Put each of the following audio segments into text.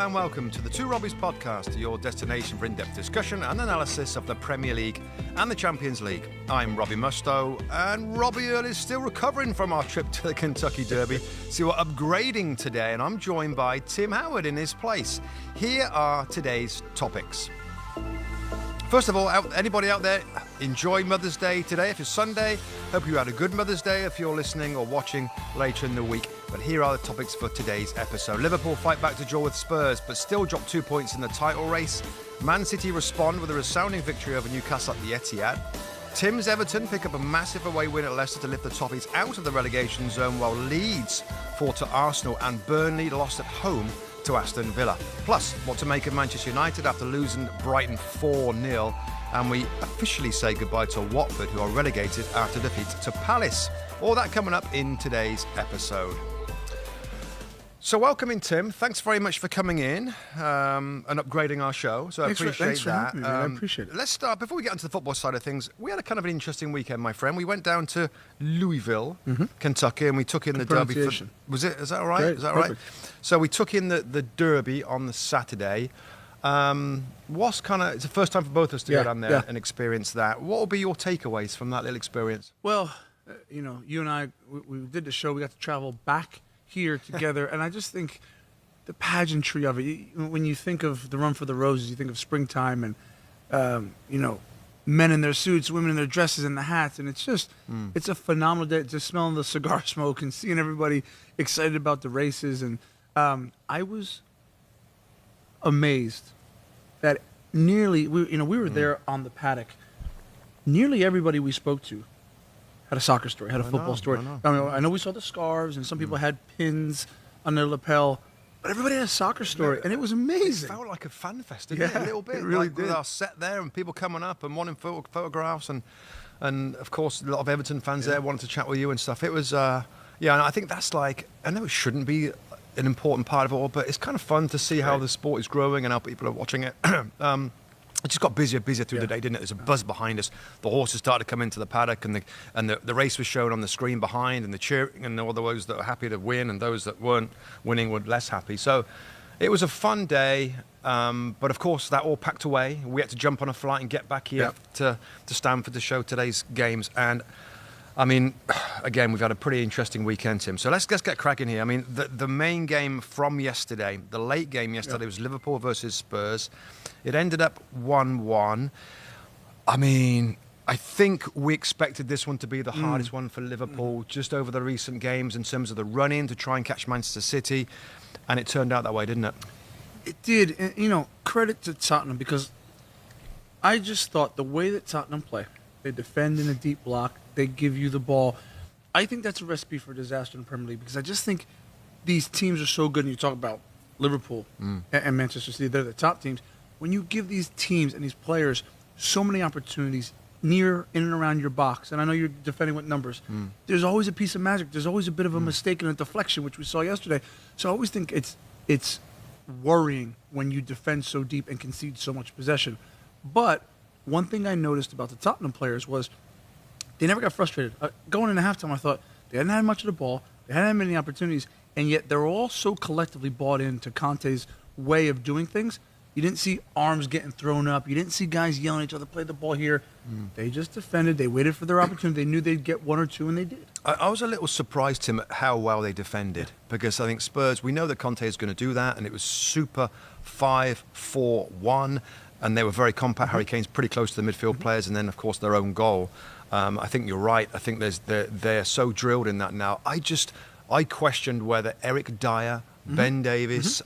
and welcome to the Two Robbies Podcast, your destination for in-depth discussion and analysis of the Premier League and the Champions League. I'm Robbie Mustoe, and Robbie Earl is still recovering from our trip to the Kentucky Derby, so we're upgrading today, and I'm joined by Tim Howard in his place. Here are today's topics. First of all, anybody out there, enjoy Mother's Day today. If it's Sunday, hope you had a good Mother's Day if you're listening or watching later in the week. But here are the topics for today's episode. Liverpool fight back to draw with Spurs, but still drop 2 points in the title race. Man City respond with a resounding victory over Newcastle at the Etihad. Tim's Everton pick up a massive away win at Leicester to lift the Toffees out of the relegation zone, while Leeds fought to Arsenal and Burnley lost at home to Aston Villa. Plus, what to make of Manchester United after losing Brighton 4-0. And we officially say goodbye to Watford, who are relegated after defeat to Palace. All that coming up in today's episode. So welcome in, Tim. Thanks very much for coming in and upgrading our show. So Thanks for that. having me, man. I appreciate it. Let's start, before we get into the football side of things, we had a kind of an interesting weekend, my friend. We went down to Louisville, Kentucky, and we took in the Derby. Is that all right? Great. Is that right? Perfect. So we took in the Derby on the Saturday. It's the first time for both of us to go down there and experience that. What will be your takeaways from that little experience? Well, you and I, we did the show. We got to travel back here together, and I just think the pageantry of it. When you think of the Run for the Roses, you think of springtime and men in their suits, women in their dresses and the hats, and it's just it's a phenomenal day. Just smelling the cigar smoke and seeing everybody excited about the races, and I was amazed that nearly we were there on the paddock. Nearly everybody we spoke to had a soccer story, had a football story. I know we saw the scarves, and some people had pins on their lapel, but everybody had a soccer story, and it was amazing. It felt like a fan fest, didn't it? A little bit. It really did. With our set there, and people coming up and wanting photographs, and of course a lot of Everton fans there wanted to chat with you and stuff. It was, and I think that's I know it shouldn't be an important part of it all, but it's kind of fun to see how the sport is growing and how people are watching it. It just got busier through the day, didn't it? There's a buzz behind us. The horses started to come into the paddock, and the race was shown on the screen behind, and the cheering, and all those that were happy to win, and those that weren't winning were less happy. So it was a fun day, but of course that all packed away. We had to jump on a flight and get back here to Stamford to show today's games. And I mean, again, we've had a pretty interesting weekend, Tim. So let's get cracking here. I mean, the main game from yesterday, the late game yesterday, was Liverpool versus Spurs. It ended up 1-1. I mean, I think we expected this one to be the hardest one for Liverpool, just over the recent games in terms of the run-in to try and catch Manchester City. And it turned out that way, didn't it? It did. And, credit to Tottenham, because I just thought the way that Tottenham play, they defend in a deep block, they give you the ball. I think that's a recipe for disaster in the Premier League, because I just think these teams are so good. And you talk about Liverpool and Manchester City, they're the top teams. When you give these teams and these players so many opportunities near, in and around your box, and I know you're defending with numbers, there's always a piece of magic. There's always a bit of a mistake and a deflection, which we saw yesterday. So I always think it's worrying when you defend so deep and concede so much possession. But one thing I noticed about the Tottenham players was they never got frustrated. Going into halftime, I thought they hadn't had much of the ball, they hadn't had many opportunities, and yet they're all so collectively bought into Conte's way of doing things. You didn't see arms getting thrown up. You didn't see guys yelling at each other, play the ball here. They just defended. They waited for their opportunity. They knew they'd get one or two, and they did. I was a little surprised, Tim, at how well they defended, because I think Spurs, we know that Conte is going to do that, and it was super 5-4-1, and they were very compact. Harry Kane's pretty close to the midfield players, and then, of course, their own goal. I think you're right. I think they're so drilled in that now. I questioned whether Eric Dyer, Ben Davies,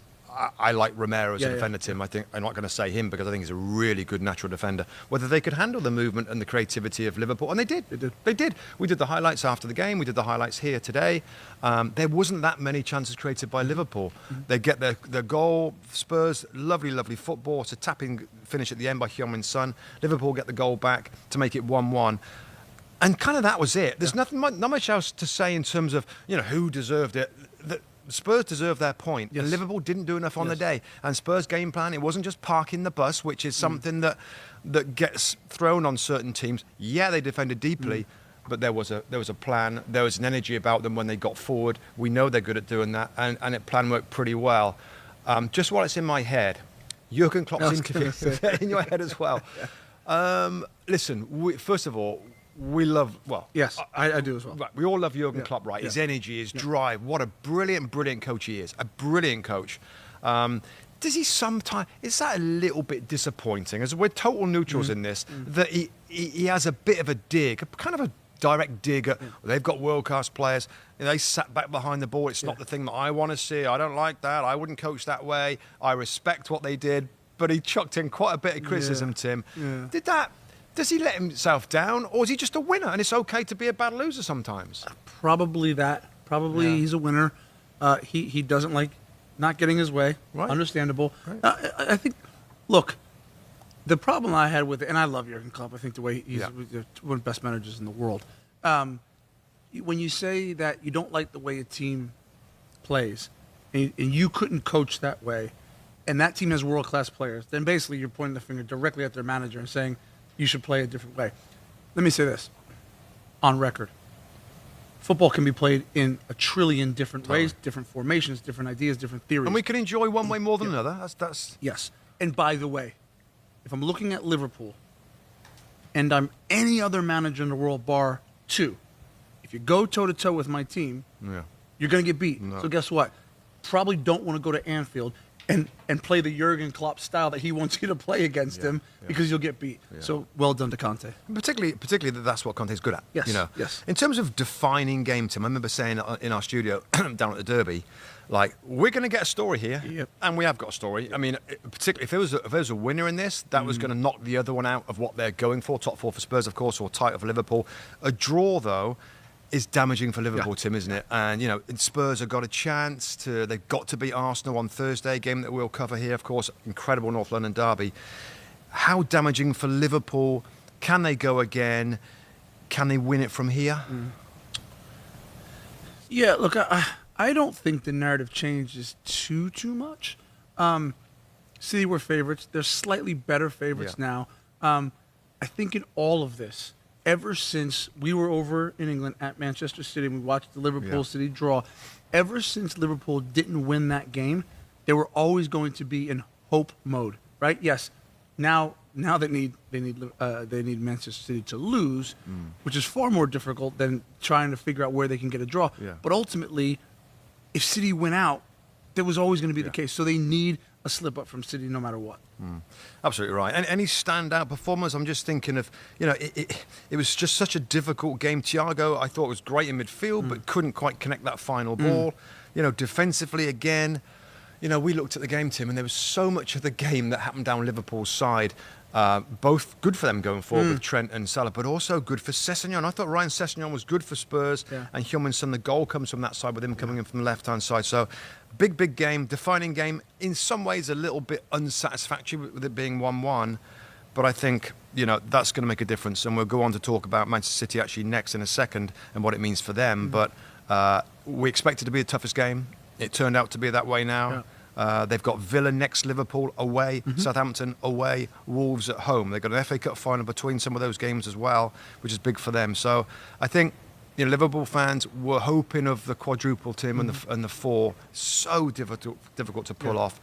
I like Romero as a defender, Tim. I think I'm not going to say him because I think he's a really good natural defender. Whether they could handle the movement and the creativity of Liverpool, and they did. They did. We did the highlights after the game. We did the highlights here today. There wasn't that many chances created by Liverpool. They get their goal. Spurs, lovely football. It's a tapping finish at the end by Heung-min Son. Liverpool get the goal back to make it 1-1. And kind of that was it. There's not much else to say in terms of who deserved it. Spurs deserved their point. Yes. And Liverpool didn't do enough on the day. And Spurs' game plan, it wasn't just parking the bus, which is something that gets thrown on certain teams. Yeah, they defended deeply, but there was a plan. There was an energy about them when they got forward. We know they're good at doing that, and it plan worked pretty well. Just while it's in my head, Jurgen Klopp's interview in your head as well. Listen, first of all, we love, yes, I do as well. Right, we all love Jurgen Klopp, right? His energy, his drive. What a brilliant coach he is. A brilliant coach. Does he sometimes, is that a little bit disappointing? As we're total neutrals in this, that he has a bit of a dig, kind of a direct dig at, they've got world-class players. They sat back behind the ball. It's not the thing that I want to see. I don't like that. I wouldn't coach that way. I respect what they did. But he chucked in quite a bit of criticism, Tim. Yeah. Does he let himself down, or is he just a winner and it's okay to be a bad loser sometimes? Probably that. Probably he's a winner. He doesn't like not getting his way. Right. Understandable. Right. I think, look, the problem I had with it, and I love Jurgen Klopp. I think the way he's one of the best managers in the world. When you say that you don't like the way a team plays, and you couldn't coach that way, and that team has world-class players, then basically you're pointing the finger directly at their manager and saying you should play a different way. Let me say this, on record. Football can be played in a trillion different ways, different formations, different ideas, different theories. And we can enjoy one way more than another. That's Yes. And by the way, if I'm looking at Liverpool and I'm any other manager in the world bar 2, if you go toe-to-toe with my team, you're going to get beat. No. So guess what? Probably don't want to go to Anfield and play the Jurgen Klopp style that he wants you to play against him because you'll get beat. Yeah. So well done to Conte. Particularly that's what Conte's good at. Yes, you know? Yes. In terms of defining game, Tim, I remember saying in our studio down at the Derby, like, we're going to get a story here, and we have got a story. I mean, particularly if there was a winner in this, that was going to knock the other one out of what they're going for. Top 4 for Spurs, of course, or title for Liverpool. A draw, though, is damaging for Liverpool, Tim, isn't it? And, you know, Spurs have got a chance to, they've got to beat Arsenal on Thursday, game that we'll cover here, of course, incredible North London derby. How damaging for Liverpool? Can they go again? Can they win it from here? Yeah, look, I don't think the narrative changes too much. City were favorites. They're slightly better favorites now. I think in all of this, ever since we were over in England at Manchester City and we watched the Liverpool City draw, ever since Liverpool didn't win that game, they were always going to be in hope mode, right? Yes, now they need Manchester City to lose, which is far more difficult than trying to figure out where they can get a draw. Yeah. But ultimately, if City win out, that was always going to be the case. So they need a slip up from City no matter what. Absolutely right. And any standout performers? I'm just thinking of, you know, it was just such a difficult game. Thiago, I thought was great in midfield, but couldn't quite connect that final ball. You know, defensively again, you know, we looked at the game, Tim, and there was so much of the game that happened down Liverpool's side. Both good for them going forward with Trent and Salah, but also good for Sessegnon. I thought Ryan Sessegnon was good for Spurs, and Heung-min-son, the goal comes from that side with him coming in from the left-hand side. So big game, defining game. In some ways, a little bit unsatisfactory with it being 1-1, but I think, you know, that's going to make a difference. And we'll go on to talk about Manchester City actually next in a second and what it means for them. But we expected it to be the toughest game. It turned out to be that way now. They've got Villa next, Liverpool away, Southampton away, Wolves at home. They've got an FA Cup final between some of those games as well, which is big for them. So I think, you know, Liverpool fans were hoping of the quadruple, Tim, and the 4. So difficult to pull off.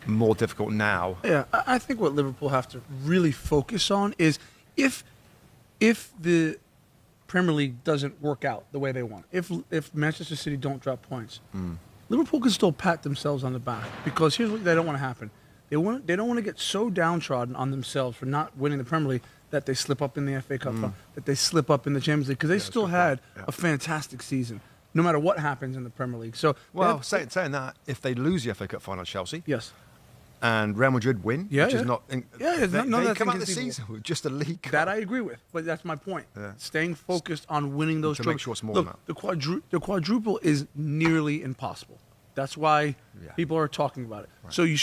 More difficult now. Yeah, I think what Liverpool have to really focus on is if the Premier League doesn't work out the way they want, if Manchester City don't drop points, Liverpool can still pat themselves on the back, because here's what they don't want to happen. They don't want to get so downtrodden on themselves for not winning the Premier League that they slip up in the FA Cup, that they slip up in the Champions League, because they still had a fantastic season, no matter what happens in the Premier League. So, well, saying that, if they lose the FA Cup final, Chelsea, and Real Madrid win, which is not, they come out the season with just a league cup. That I agree with, but that's my point. Staying focused on winning those trophies. Make sure it's more than that. The quadruple is nearly impossible. That's why people are talking about it. Right. So we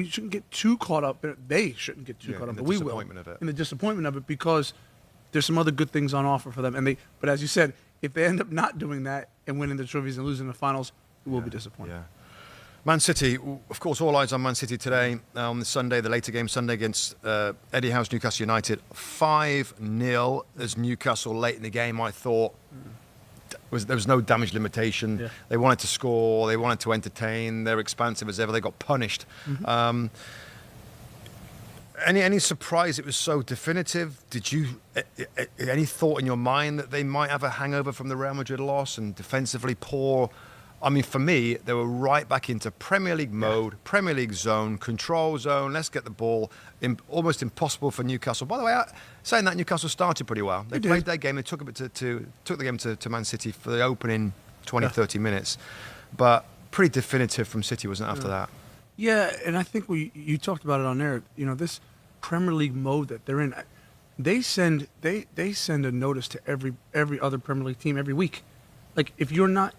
shouldn't get too caught up. They shouldn't get too caught up, but we will. In the disappointment of it, because there's some other good things on offer for them. But as you said, if they end up not doing that and winning the trophies and losing the finals, it will be disappointing. Yeah. Man City, of course, all eyes on Man City today on the Sunday, the later game Sunday against Eddie Howe's Newcastle United. 5-0 as Newcastle late in the game. I thought There was no damage limitation. Yeah. They wanted to score. They wanted to entertain. They're expansive as ever. They got punished. Any surprise it was so definitive? Did you any thought in your mind that they might have a hangover from the Real Madrid loss and defensively poor? I mean, for me, they were right back into Premier League mode, Premier League zone, control zone. Let's get the ball. Almost impossible for Newcastle. By the way, saying that, Newcastle started pretty well. They played their game. They took the game to Man City for the opening 20, 30 minutes. But pretty definitive from City, wasn't it, after that? Yeah, and I think you talked about it on there. You know, this Premier League mode that they're in, they send a notice to every other Premier League team every week. Like, if you're not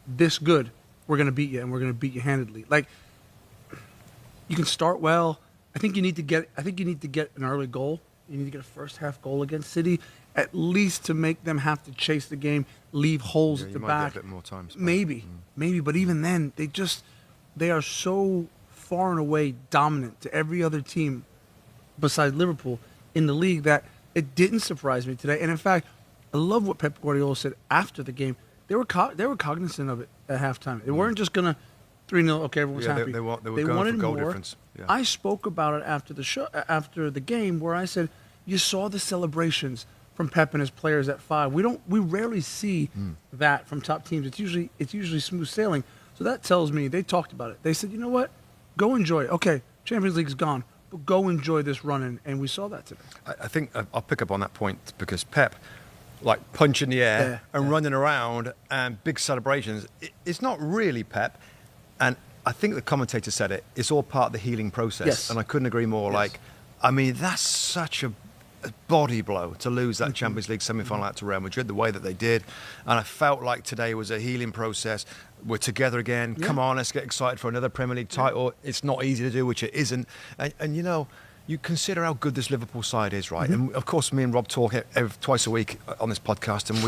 this good, we're going to beat you, and we're going to beat you handedly. Like, you can start well. I think you need to get an early goal. You need to get a first half goal against City, at least to make them have to chase the game, leave holes at the back. Get a bit more time. Maybe. But even then, they are so far and away dominant to every other team besides Liverpool in the league that it didn't surprise me today. And in fact, I love what Pep Guardiola said after the game. They were cognizant of it at halftime. They weren't just gonna 3-0. Okay, everyone's happy. They were going for goal difference. Yeah. I spoke about it after the show, after the game, where I said you saw the celebrations from Pep and his players at 5. We rarely see that from top teams. It's usually smooth sailing. So that tells me they talked about it. They said, you know what, go enjoy it. Okay, Champions League's gone, but go enjoy this run, and we saw that today. I think I'll pick up on that point because Pep, like punch in the air and running around and big celebrations, it's not really Pep. And I think the commentator said it, it's all part of the healing process. Yes. And I couldn't agree more. Yes. Like, I mean, that's such a body blow to lose that Champions League semi-final out to Real Madrid the way that they did. And I felt like today was a healing process. We're together again. Yeah. Come on, let's get excited for another Premier League title. It's not easy to do, which it isn't. And you know, you consider how good this Liverpool side is, right? And of course, me and Rob talk twice a week on this podcast, and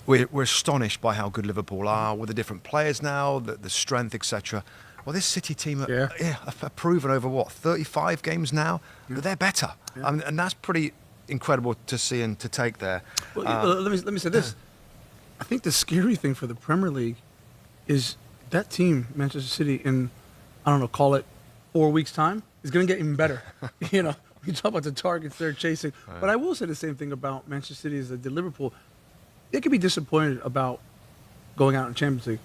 we're astonished by how good Liverpool are with the different players now, the strength, etc. Well, this City team have proven over 35 games now that they're better, and that's pretty incredible to see and to take there. Well, let me say this: I think the scary thing for the Premier League is that team, Manchester City, in call it 4 weeks' time, is going to get even better. You talk about the targets they're chasing, but I will say the same thing about Manchester City as they did Liverpool. They could be disappointed about going out in Champions League,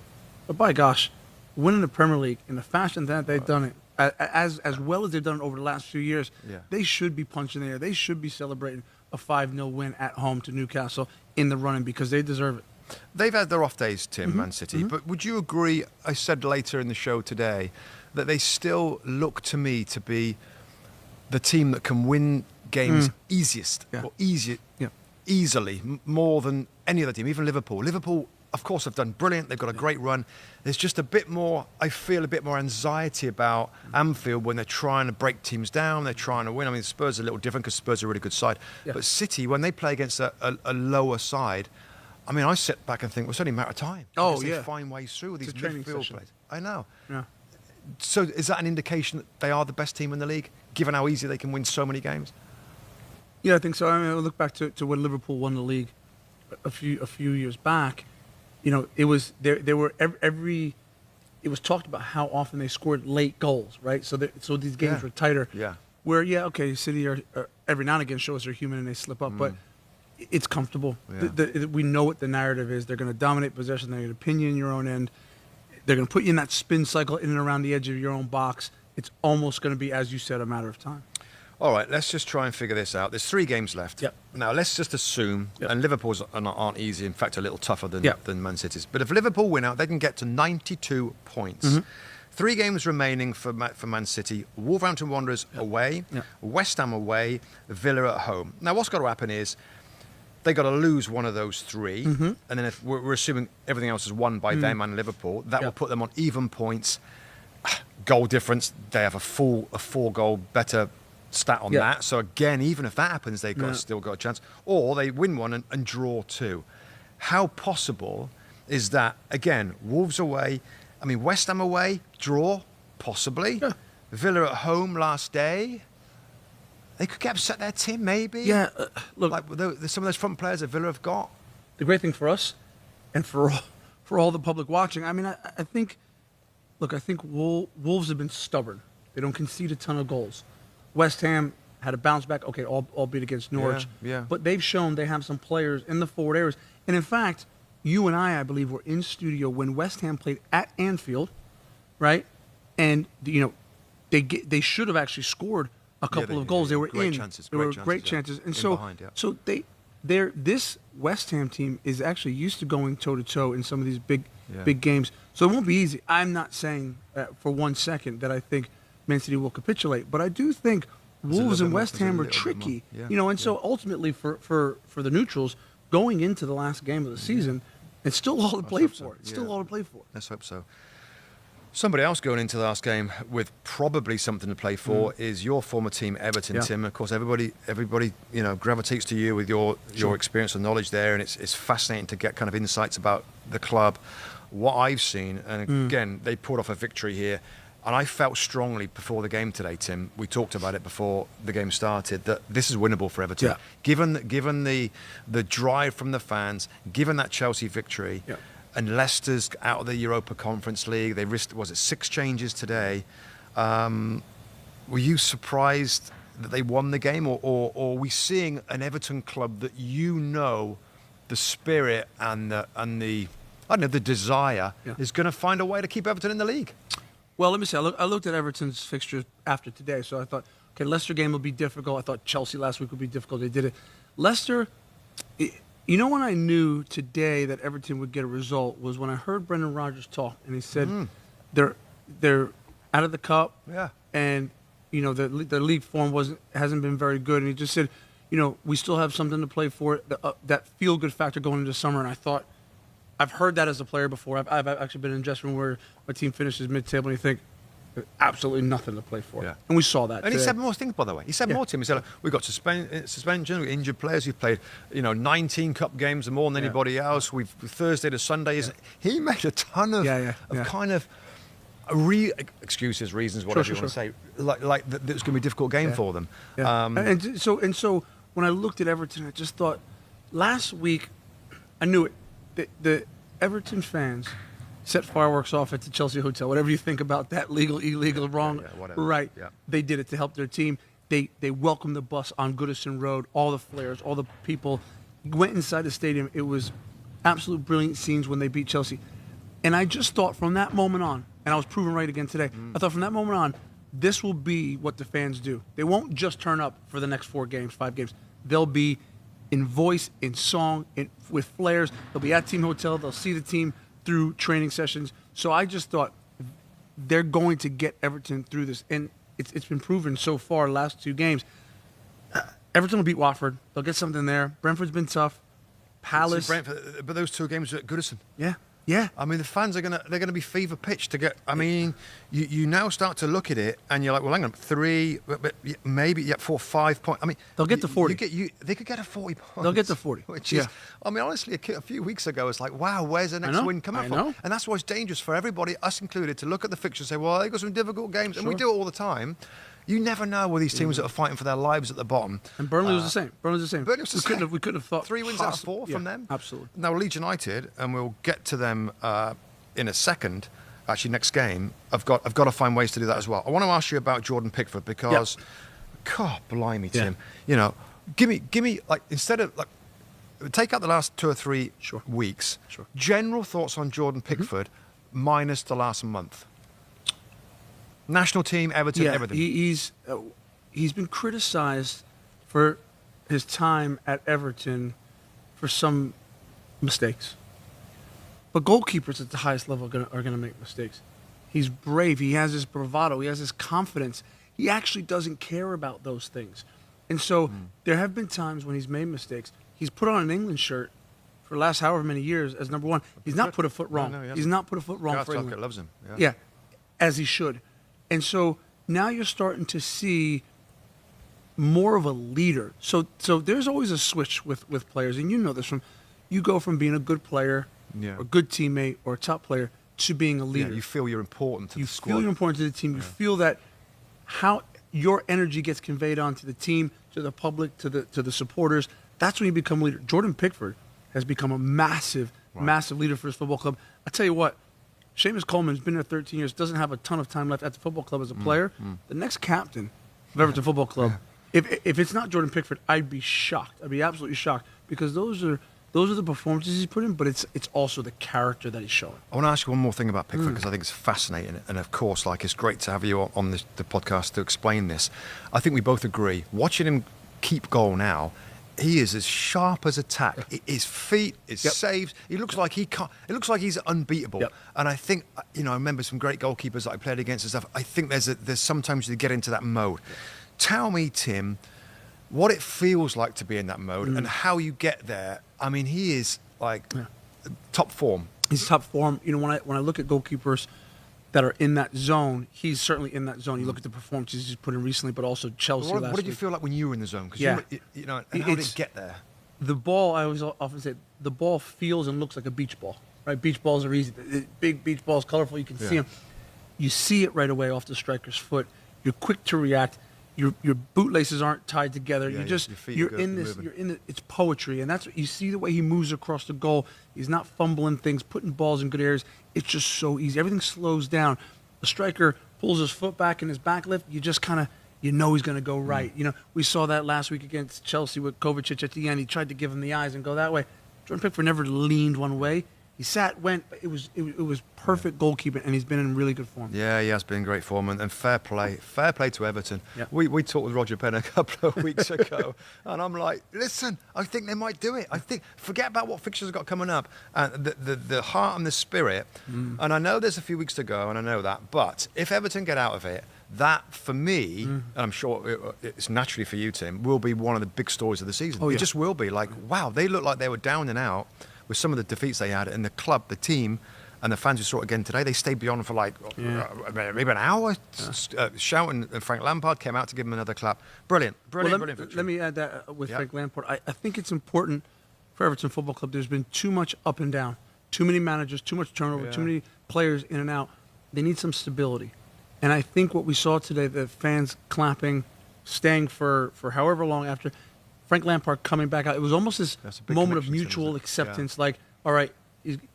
but by gosh, winning the Premier League in the fashion that they've done it, as well as they've done it over the last few years, they should be punching the air. They should be celebrating a 5-0 win at home to Newcastle in the running because they deserve it. They've had their off days, Tim, Man City, but would you agree, I said later in the show today, that they still look to me to be the team that can win games easily, more than any other team, even Liverpool. Liverpool, of course, have done brilliant. They've got a great run. There's just a bit more anxiety about Anfield when they're trying to break teams down, they're trying to win. I mean, Spurs are a little different because Spurs are a really good side. Yeah. But City, when they play against a lower side, I mean, I sit back and think, well, it's only a matter of time. They find ways through with these midfield plays. I know. Yeah. So is that an indication that they are the best team in the league, given how easy they can win so many games? Yeah, I think so. I mean, I look back to when Liverpool won the league a few years back. It was there were every. It was talked about how often they scored late goals, right? So these games were tighter. Yeah. Where City are every now and again show us they're human and they slip up, but it's comfortable. Yeah. We know what the narrative is. They're going to dominate possession. They're going to pin you in your own end. They're going to put you in that spin cycle in and around the edge of your own box. It's almost going to be, as you said, a matter of time. All right, let's just try and figure this out. There's 3 games left. Yep. Now, let's just assume, and Liverpool's aren't easy, in fact, a little tougher than Man City's. But if Liverpool win out, they can get to 92 points. 3 games remaining for Man City. Wolverhampton Wanderers away, West Ham away, Villa at home. Now, what's got to happen is they got to lose one of those 3. And then if we're assuming everything else is won by them and Liverpool, that will put them on even points. Goal difference, they have a 4-goal better stat on that. So again, even if that happens, they've still got a chance. Or they win one and draw 2. How possible is that? Again, Wolves away. I mean, West Ham away, draw, possibly. Yeah. Villa at home last day. They could get upset there, Tim, maybe. Yeah, look. Like some of those front players that Villa have got. the great thing for us and for all the public watching, I mean, I think, look, I think Wolves have been stubborn. They don't concede a ton of goals. West Ham had a bounce back, okay, albeit against Norwich. Yeah. But they've shown they have some players in the forward areas. And in fact, you and I believe, were in studio when West Ham played at Anfield, right? And, you know, they should have actually scored a couple of goals. They were great in. Chances, there were great chances. And so, so this West Ham team is actually used to going toe-to-toe in some of these big games. So it won't be easy. I'm not saying for 1 second that I think Man City will capitulate, but I do think Wolves and West Ham are tricky. You know, and so ultimately for the neutrals, going into the last game of the season, it's still all to play for. It's still all to play for. Let's hope so. Somebody else going into the last game with probably something to play for is your former team, Everton, Tim. Of course, everybody, you know, gravitates to you with your experience and knowledge there, and it's fascinating to get kind of insights about the club. What I've seen, and again, they pulled off a victory here, and I felt strongly before the game today, Tim. We talked about it before the game started that this is winnable for Everton. Given the drive from the fans, given that Chelsea victory. And Leicester's out of the Europa Conference League. They risked, 6 changes today. Were you surprised that they won the game? Or are we seeing an Everton club that you know the spirit and the desire is going to find a way to keep Everton in the league? Well, let me say, I looked at Everton's fixtures after today, so I thought, okay, Leicester game will be difficult. I thought Chelsea last week would be difficult. They did it. Leicester... You know when I knew today that Everton would get a result was when I heard Brendan Rodgers talk, and he said they're out of the cup, and you know their league form hasn't been very good, and he just said, you know, we still have something to play for, that feel good factor going into summer, and I thought I've heard that as a player before. I've actually been in a dressing room where my team finishes mid-table, and you think, absolutely nothing to play for. And we saw that. And he said more things, by the way. He said more to him. He said, look, we've got suspension, we've got injured players who've played, 19 cup games and more than anybody else. We've Thursday to Sunday. He made a ton of kind of excuses, reasons, whatever you want to say, like that it was going to be a difficult game for them. And so when I looked at Everton, I just thought, last week, I knew it. The Everton fans set fireworks off at the Chelsea Hotel. Whatever you think about that, legal, illegal, wrong, right? They did it to help their team. They welcomed the bus on Goodison Road, all the flares, all the people went inside the stadium. It was absolute brilliant scenes when they beat Chelsea. And I just thought from that moment on, and I was proven right again today, I thought from that moment on, this will be what the fans do. They won't just turn up for the next 4 games, 5 games. They'll be in voice, in song, with flares. They'll be at Team Hotel. They'll see the team through training sessions. So I just thought they're going to get Everton through this. And it's been proven so far, last 2 games. Everton will beat Watford. They'll get something there. Brentford's been tough. Palace. Brentford, but those 2 games are at Goodison. Yeah. I mean, the fans they're gonna be fever pitched to get. I mean, you now start to look at it and you're like, well, hang on, 3, maybe 4, 5 points. I mean, they'll get to 40. They could get a 40 points. They'll get to 40. Which is, I mean, honestly, a few weeks ago, it's like, wow, where's the next win coming from? And that's why it's dangerous for everybody, us included, to look at the fixture and say, well, they've got some difficult games, and we do it all the time. You never know with these teams that are fighting for their lives at the bottom. And Burnley was the same. We couldn't have thought 3 wins out of 4 from them. Absolutely. Now Leeds United, and we'll get to them in a second. Actually, next game, I've got to find ways to do that as well. I want to ask you about Jordan Pickford because, God, blimey, Tim. You know, give me like, instead of like, take out the last 2 or 3 weeks. General thoughts on Jordan Pickford minus the last month. National team, Everton, everything. He's been criticized for his time at Everton for some mistakes. But goalkeepers at the highest level are going to make mistakes. He's brave. He has his bravado. He has his confidence. He actually doesn't care about those things. And so there have been times when he's made mistakes. He's put on an England shirt for the last however many years as number 1. He's not put a foot wrong. No, he's not put a foot wrong for England. Loves him. Yeah, as he should. And so now you're starting to see more of a leader. So there's always a switch with players, and you know this you go from being a good player, a good teammate, or a top player to being a leader. Yeah, you feel you're important to the squad. You feel you're important to the team. You feel that how your energy gets conveyed onto the team, to the public, to the supporters. That's when you become a leader. Jordan Pickford has become a massive leader for his football club. I tell you what, Seamus Coleman's been there 13 years, doesn't have a ton of time left at the football club as a player. The next captain of Everton Football Club, if it's not Jordan Pickford, I'd be shocked. I'd be absolutely shocked, because those are the performances he's put in, but it's also the character that he's showing. I want to ask you one more thing about Pickford, because I think it's fascinating, and of course, it's great to have you on the podcast to explain this. I think we both agree. Watching him keep goal now, he is as sharp as a tack. His feet, his saves. He looks like he can't. It looks like he's unbeatable. And I think, I remember some great goalkeepers that I played against and stuff. I think there's sometimes you get into that mode. Tell me, Tim, what it feels like to be in that mode and how you get there. I mean, he is top form. He's top form. When I look at goalkeepers that are in that zone, he's certainly in that zone. You look at the performances he's put in recently, but also Chelsea last week. What did you feel like when you were in the zone? Because and how did it get there? The ball, I always often say, the ball feels and looks like a beach ball. Right? Beach balls are easy. Big beach balls, colorful. You can see them. You see it right away off the striker's foot. You're quick to react. Your bootlaces aren't tied together. You're in this. It's poetry, and that's what you see, the way he moves across the goal. He's not fumbling things, putting balls in good areas. It's just so easy. Everything slows down. The striker pulls his foot back in his back lift. You just kind of he's going to go right. We saw that last week against Chelsea with Kovacic at the end. He tried to give him the eyes and go that way. Jordan Pickford never leaned one way. He sat, went. It was perfect goalkeeping, and he's been in really good form. Yeah, he has been in great form, and fair play to Everton. Yep. We talked with Roger Penn a couple of weeks ago, and I'm like, listen, I think they might do it. I think forget about what fixtures have got coming up, and the heart and the spirit. And I know there's a few weeks to go, and I know that, but if Everton get out of it, that for me, and I'm sure it's naturally for you, Tim, will be one of the big stories of the season. It just will be. Wow, they look like they were down and out with some of the defeats they had, and the club, the team, and the fans who saw it again today, they stayed beyond for maybe an hour. Shouting, and Frank Lampard came out to give him another clap. Brilliant victory. Let me add that with Frank Lampard. I think it's important for Everton Football Club. There's been too much up and down, too many managers, too much turnover, too many players in and out. They need some stability. And I think what we saw today, the fans clapping, staying for however long after, Frank Lampard coming back out, it was almost this moment of mutual acceptance, all right,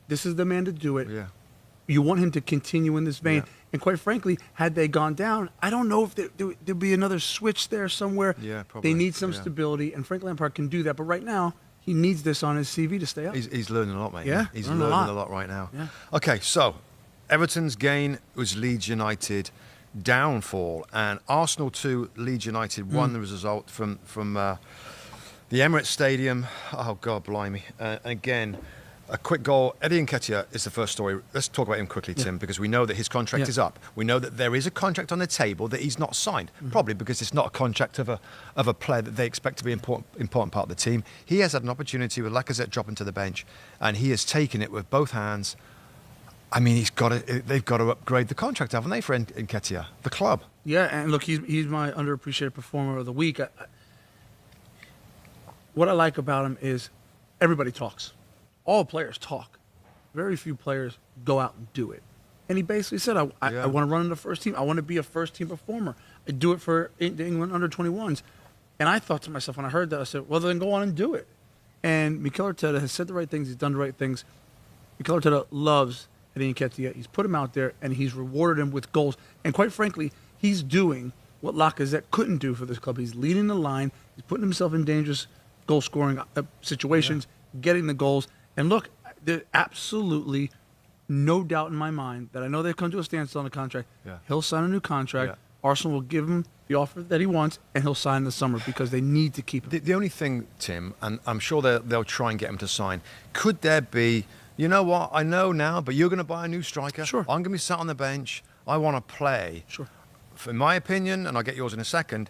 this is the man to do it. Yeah. You want him to continue in this vein. Yeah. And quite frankly, had they gone down, I don't know if there'd be another switch there somewhere. Yeah, probably. They need some stability, and Frank Lampard can do that. But right now, he needs this on his CV to stay up. He's learning a lot, mate. Yeah, he's learning a lot right now. Yeah. Okay, so Everton's gain was Leeds United downfall, and Arsenal 2, Leeds United 1. The result from the Emirates Stadium. Oh, God, blimey. Again, a quick goal. Eddie Nketiah is the first story. Let's talk about him quickly, Tim, because we know that his contract is up. We know that there is a contract on the table that he's not signed, probably because it's not a contract of a player that they expect to be an important part of the team. He has had an opportunity with Lacazette dropping to the bench, and he has taken it with both hands. I mean, they've got to upgrade the contract, haven't they, for Nketiah, the club? Yeah, and look, he's my underappreciated performer of the week. What I like about him is everybody talks. All players talk. Very few players go out and do it. And he basically said, I want to run in the first team. I want to be a first-team performer. I do it for the England under-21s. And I thought to myself, when I heard that, I said, well, then go on and do it. And Mikel Arteta has said the right things. He's done the right things. Mikel Arteta loves Eddie Nketiah. He's put him out there, and he's rewarded him with goals. And quite frankly, he's doing what Lacazette couldn't do for this club. He's leading the line. He's putting himself in dangerous goal-scoring situations, getting the goals. And look, there's absolutely no doubt in my mind that I know they've come to a standstill on the contract. Yeah. He'll sign a new contract. Yeah. Arsenal will give him the offer that he wants, and he'll sign in the summer because they need to keep him. The only thing, Tim, and I'm sure they'll try and get him to sign, could there be, you know what, I know now, but you're going to buy a new striker. Sure. I'm going to be sat on the bench. I want to play. Sure. In my opinion, and I'll get yours in a second,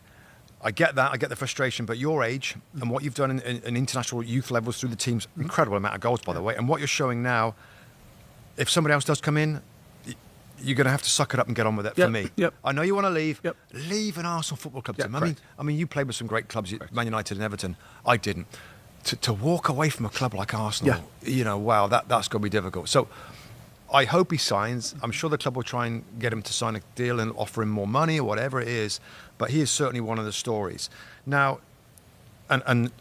I get that. I get the frustration. But your age and what you've done in international youth levels through the team's incredible amount of goals, by the way, and what you're showing now, if somebody else does come in, you're going to have to suck it up and get on with it for me. Yep. I know you want to leave. Yep. Leave an Arsenal Football Club team. Correct. I mean, you played with some great clubs, Man United and Everton. I didn't. To walk away from a club like Arsenal, wow, that's going to be difficult. So I hope he signs. I'm sure the club will try and get him to sign a deal and offer him more money or whatever it is. But he is certainly one of the stories. Now, And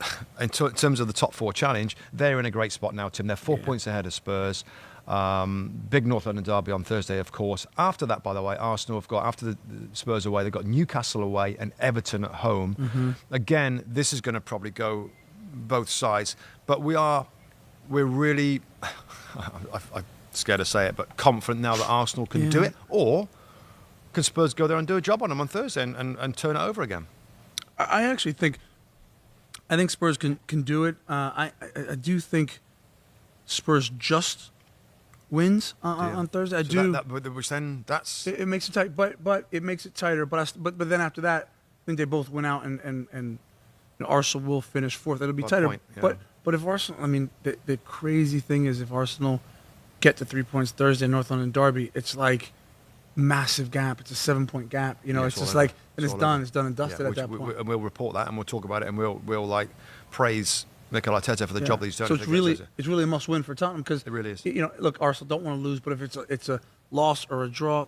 in terms of the top four challenge, they're in a great spot now, Tim. They're 4 points ahead of Spurs. Big North London derby on Thursday, of course. After that, by the way, Arsenal have got, after the Spurs away, they've got Newcastle away and Everton at home. Again, this is going to probably go both sides. But we're really, I'm scared to say it, but confident now that Arsenal can do it. Or can Spurs go there and do a job on them on Thursday and turn it over again? I actually think Spurs can do it. I do think Spurs just wins on Thursday. Which then that's it makes it tight, but it makes it tighter. But then after that, I think they both win out, and Arsenal will finish fourth. It'll be tighter. Point, yeah. But if Arsenal, I mean, the crazy thing is if Arsenal get to 3 points Thursday, North London derby, it's like massive gap. It's a 7-point gap. It's just like, and it's done. It's done and dusted at that point. And we'll report that, and we'll talk about it, and we'll like praise Mikel Arteta for the job that he's done. So it's really a must-win for Tottenham because it really is. Look, Arsenal don't want to lose, but if it's a loss or a draw,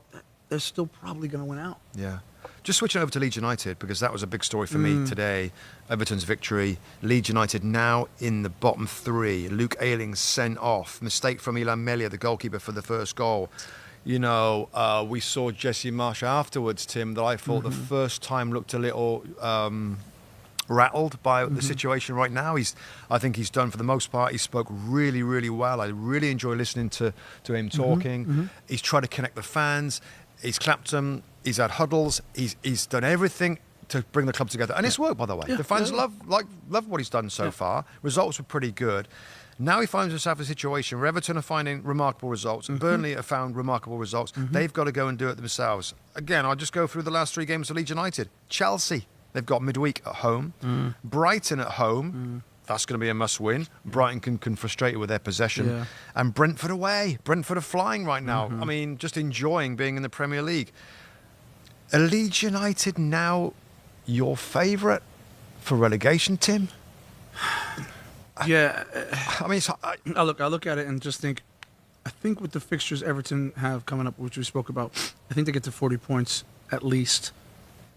they're still probably going to win out. Yeah. Just switching over to Leeds United, because that was a big story for me today. Everton's victory. Leeds United now in the bottom three. Luke Ayling sent off. Mistake from Ilan Melia, the goalkeeper, for the first goal. We saw Jesse Marsh afterwards, Tim, that I thought the first time looked a little rattled by the situation right now. I think he's done for the most part. He spoke really, really well. I really enjoy listening to him talking. He's tried to connect the fans. He's clapped them. He's had huddles. He's done everything to bring the club together, and it's worked, by the way. The fans love what he's done so far. Results were pretty good. Now he finds himself in a situation where Everton are finding remarkable results, and Burnley have found remarkable results. They've got to go and do it themselves. Again, I'll just go through the last 3 games of Leeds United. Chelsea, they've got midweek at home. Brighton at home. That's going to be a must-win. Brighton can frustrate you with their possession. Yeah. And Brentford away. Brentford are flying right now. I mean, just enjoying being in the Premier League. Are Leeds United now your favourite for relegation, Tim? Yeah. I mean, I look at it and just think, I think with the fixtures Everton have coming up, which we spoke about, I think they get to 40 points at least.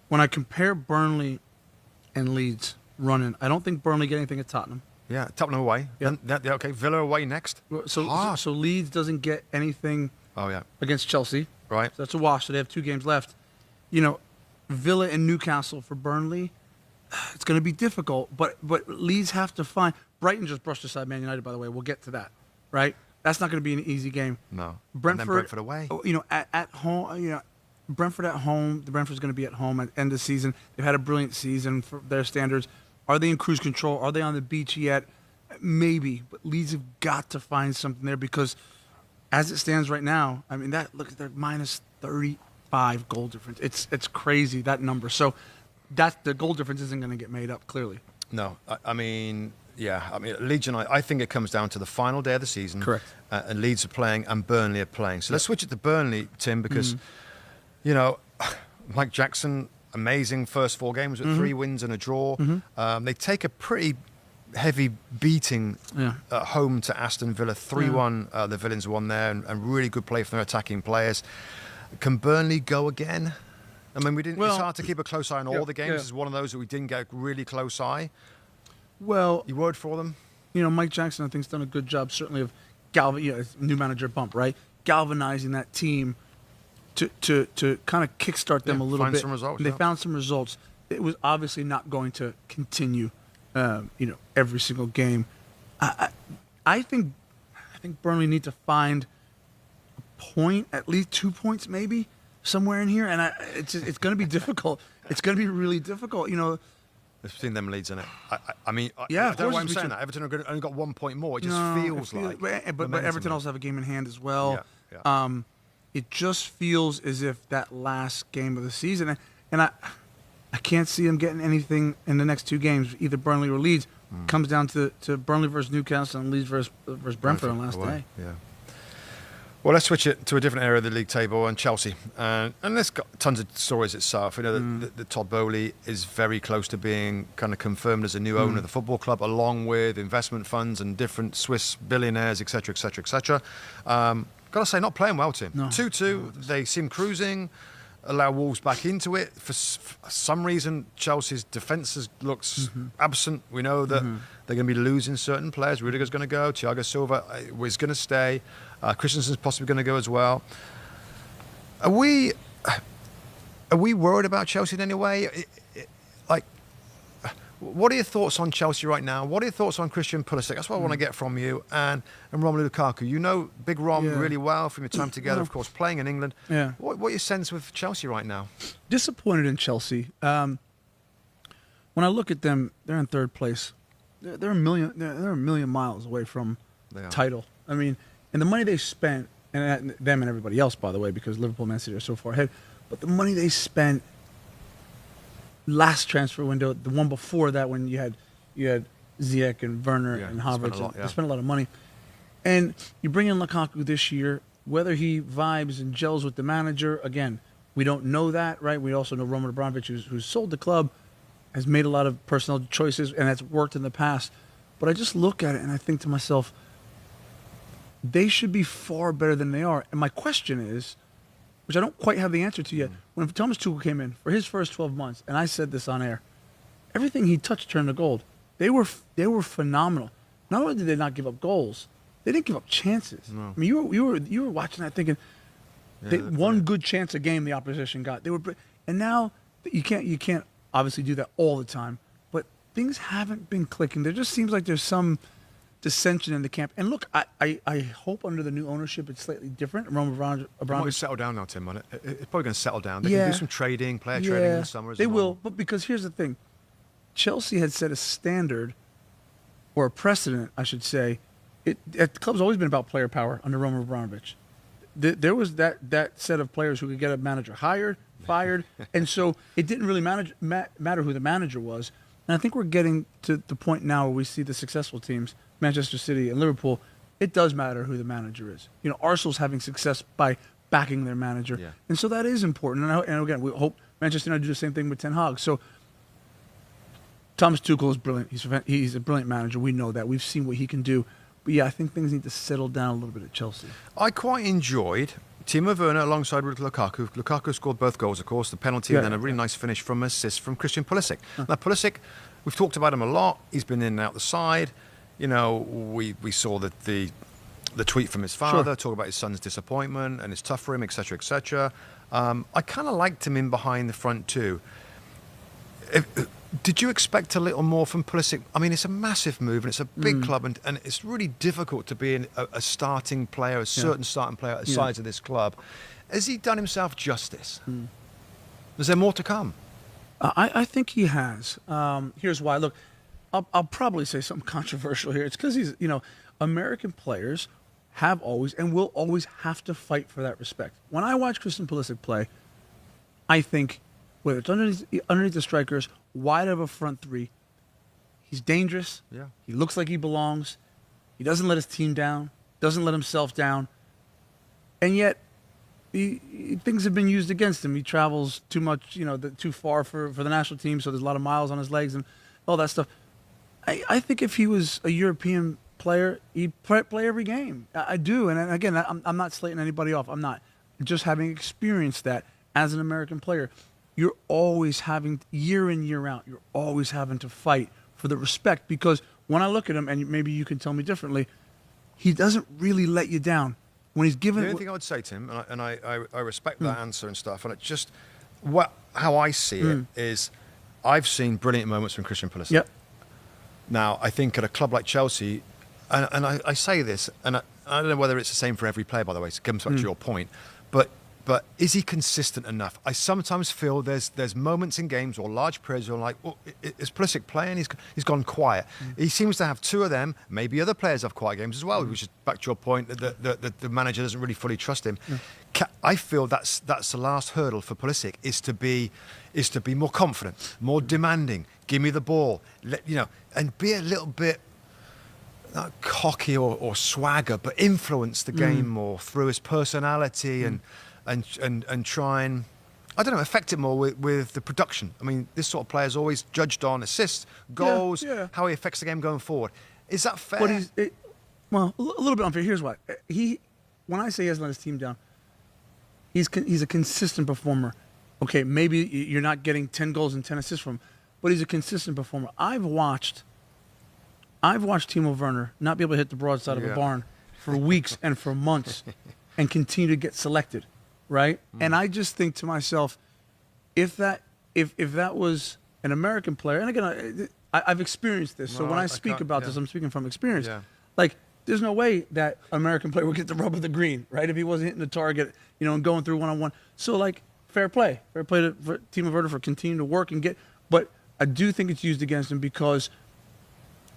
When I compare Burnley and Leeds running, I don't think Burnley get anything at Tottenham. Yeah, Tottenham away. Yeah. Okay, Villa away next. So Leeds doesn't get anything against Chelsea. Right. So that's a wash. So they have 2 games left. Villa and Newcastle for Burnley, it's going to be difficult. But Leeds have to find. Brighton just brushed aside Man United, by the way. We'll get to that, right? That's not going to be an easy game. No. Brentford, and then Brentford away. At home, Brentford at home. The Brentford's going to be at home at the end of the season. They've had a brilliant season for their standards. Are they in cruise control? Are they on the beach yet? Maybe. But Leeds have got to find something there because as it stands right now, I mean, look at their minus 35 goal difference. It's crazy, that number. So the goal difference isn't going to get made up, clearly. No. I mean, Leeds United, I think it comes down to the final day of the season. Correct. And Leeds are playing and Burnley are playing. So let's switch it to Burnley, Tim, because, Mike Jackson, amazing first 4 games with 3 wins and a draw. They take a pretty heavy beating at home to Aston Villa. 3-1, the Villains won there, and really good play from their attacking players. Can Burnley go again? I mean, it's hard to keep a close eye on all the games. This is one of those that we didn't get a really close eye. Well, you worried for them? Mike Jackson, I think, has done a good job, certainly, of new manager bump, right? Galvanizing that team to kind of kickstart them a little bit. Some results, they found some results. It was obviously not going to continue, every single game. I think Burnley need to find a point, at least 2 points, maybe somewhere in here, and it's going to be difficult. It's going to be really difficult, It's between them Leeds, isn't it? I mean, I of don't know course why I'm saying that. Everton have only got 1 point more. It just feels like. But Everton also have a game in hand as well. Yeah. It just feels as if that last game of the season, and I can't see them getting anything in the next 2 games, either Burnley or Leeds. Comes down to Burnley versus Newcastle and Leeds versus Brentford on last day. Yeah. Well, let's switch it to a different area of the league table and Chelsea. And there's got tons of stories itself. The Todd Bowley is very close to being kind of confirmed as a new owner of the football club, along with investment funds and different Swiss billionaires, etc., etc., etc. Got to say, not playing well, Tim. No. 2-2, they seem cruising. allow Wolves back into it. For some reason, Chelsea's defence looks absent. We know that they're going to be losing certain players. Rudiger's going to go. Thiago Silva is going to stay. Christensen's possibly going to go as well. Are we worried about Chelsea in any way? What are your thoughts on Chelsea right now? What are your thoughts on Christian Pulisic? That's what I want to get from you. And Romelu Lukaku. You know Big Rom really well from your time together, of course, playing in England. Yeah. What your sense with Chelsea right now? Disappointed in Chelsea. When I look at them, they're in third place. They're a million miles away from title. I mean, and the money they spent, and them and everybody else, by the way, because Liverpool and Man City are so far ahead, but the money they spent last transfer window, the one before that when you had Ziyech and Werner and Havertz, they spent a lot of money. And you bring in Lukaku this year, whether he vibes and gels with the manager, again, we don't know that, right? We also know Roman Abramovich, who's sold the club, has made a lot of personnel choices, and that's worked in the past. But I just look at it and I think to myself, they should be far better than they are. And my question is, which I don't quite have the answer to yet, when Thomas Tuchel came in for his first 12 months, and I said this on air, everything he touched turned to gold. They were phenomenal. Not only did they not give up goals, they didn't give up chances. No. I mean, you were watching that thinking, one good chance a game the opposition got. And now you can't obviously do that all the time, but things haven't been clicking. There just seems like there's some dissension in the camp. And look, I hope under the new ownership it's slightly different. Roman Abramovich Might settle down now, Tim, on it. It's probably going to settle down. They can do some trading, player trading in the summer as well. They will, but because here's the thing. Chelsea had set a standard, or a precedent, I should say. The club's always been about player power under Roman Abramovich. There was that set of players who could get a manager hired, fired, and so it didn't really matter who the manager was. And I think we're getting to the point now where we see the successful teams, Manchester City and Liverpool, it does matter who the manager is. You know, Arsenal's having success by backing their manager. Yeah. And so that is important. And again, we hope Manchester United do the same thing with Ten Hag. So Thomas Tuchel is brilliant. He's a brilliant manager. We know that. We've seen what he can do. But yeah, I think things need to settle down a little bit at Chelsea. I quite enjoyed Timo Werner alongside with Lukaku. Lukaku scored both goals, of course, the penalty and then a really nice finish from assist from Christian Pulisic. Now, Pulisic, we've talked about him a lot. He's been in and out the side. You know, we saw the tweet from his father, talk about his son's disappointment and it's tough for him, etc., etc. I kind of liked him in behind the front too. Did you expect a little more from Pulisic? I mean, it's a massive move and it's a big club and it's really difficult to be a starting player, a certain starting player at the size of this club. Has he done himself justice? Is there more to come? I think he has. Here's why. Look, I'll probably say something controversial here. It's because American players have always and will always have to fight for that respect. When I watch Christian Pulisic play, I think whether it's underneath the strikers, wide of a front three, he's dangerous. Yeah. He looks like he belongs. He doesn't let his team down, doesn't let himself down. And yet, things have been used against him. He travels too much, too far for the national team, so there's a lot of miles on his legs and all that stuff. I think if he was a European player, he'd play every game. I do. And again, I'm not slating anybody off. I'm not. Just having experienced that as an American player, you're always having, year in, year out, you're always having to fight for the respect. Because when I look at him, and maybe you can tell me differently, he doesn't really let you down. When he's given... The only thing I would say to him, and I respect that answer and stuff, and it just... how I see it is, I've seen brilliant moments from Christian Pulisic. Yep. Now, I think at a club like Chelsea, and I say this, and I don't know whether it's the same for every player, by the way, so it comes back to your point, but is he consistent enough? I sometimes feel there's moments in games or large periods where I'm like, is Pulisic playing? He's gone quiet. He seems to have two of them. Maybe other players have quiet games as well, which is back to your point that the manager doesn't really fully trust him. I feel that's the last hurdle for Pulisic is to be more confident, more demanding. Give me the ball, and be a little bit not cocky or swagger, but influence the game more through his personality and try and, I don't know, affect it more with the production. I mean, this sort of player is always judged on assists, goals, how he affects the game going forward. Is that fair? Well, a little bit unfair. Here's why. When I say he hasn't let his team down, he's a consistent performer okay, maybe you're not getting 10 goals and 10 assists from him, but he's a consistent performer. I've watched Timo Werner not be able to hit the broadside of a barn for weeks and for months and continue to get selected, right? And I just think to myself, if that was an American player, and again, I've experienced this, so when I speak about this, I'm speaking from experience. Yeah. Like, there's no way that an American player would get the rub of the green, right? If he wasn't hitting the target, and going through one-on-one. So, like, fair play for Timo Werner for continuing to work and get. But I do think it's used against him because